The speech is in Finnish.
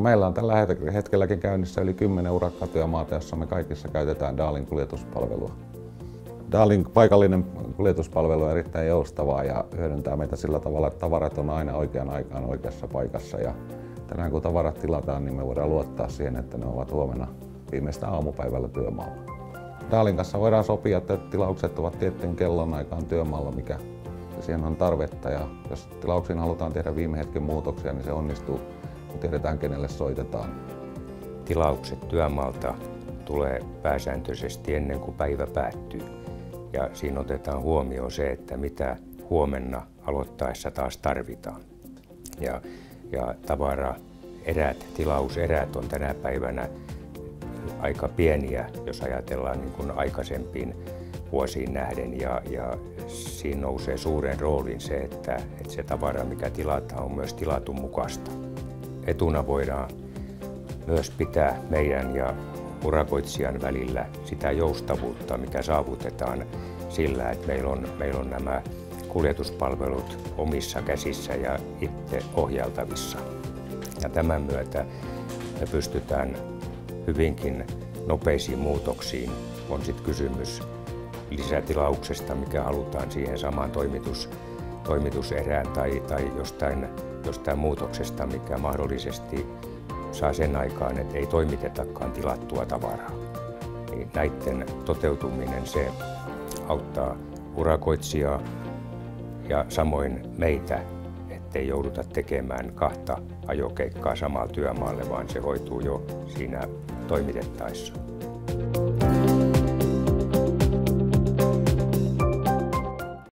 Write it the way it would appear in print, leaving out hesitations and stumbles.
meillä on tällä hetkelläkin käynnissä yli 10 urakkatyömaata, jossa me kaikissa käytetään Daalin kuljetuspalvelua. Daalin paikallinen kuljetuspalvelu on erittäin joustavaa ja hyödyntää meitä sillä tavalla, että tavarat on aina oikeaan aikaan oikeassa paikassa. Ja tänään kun tavarat tilataan, niin me voidaan luottaa siihen, että ne ovat huomenna viimeistään aamupäivällä työmaalla. Daalin kanssa voidaan sopia, että tilaukset ovat tiettyyn kellonaikaan työmaalla, mikä siihen on tarvetta. Ja jos tilauksiin halutaan tehdä viime hetken muutoksia, niin se onnistuu, kun tiedetään kenelle soitetaan. Tilaukset työmaalta tulee pääsääntöisesti ennen kuin päivä päättyy. Ja siinä otetaan huomioon se, että mitä huomenna aloittaessa taas tarvitaan. Ja tilauserät on tänä päivänä aika pieniä, jos ajatellaan niin kuin aikaisempiin vuosiin nähden. Ja siinä nousee suuren roolin se, että se tavara, mikä tilataan, on myös tilatun mukaista. Etuna voidaan myös pitää meidän ja urakoitsijan välillä sitä joustavuutta, mikä saavutetaan sillä, että meillä on nämä kuljetuspalvelut omissa käsissä ja itse ohjaltavissa. Ja tämän myötä me pystytään hyvinkin nopeisiin muutoksiin. On sitten kysymys lisätilauksesta, mikä halutaan siihen samaan toimituserään tai jostain muutoksesta, mikä mahdollisesti saa sen aikaan, että ei toimitetakaan tilattua tavaraa. Niin näiden toteutuminen se auttaa urakoitsijaa ja samoin meitä, ettei jouduta tekemään 2 ajokeikkaa samalla työmaalle, vaan se hoituu jo siinä toimitettaessa.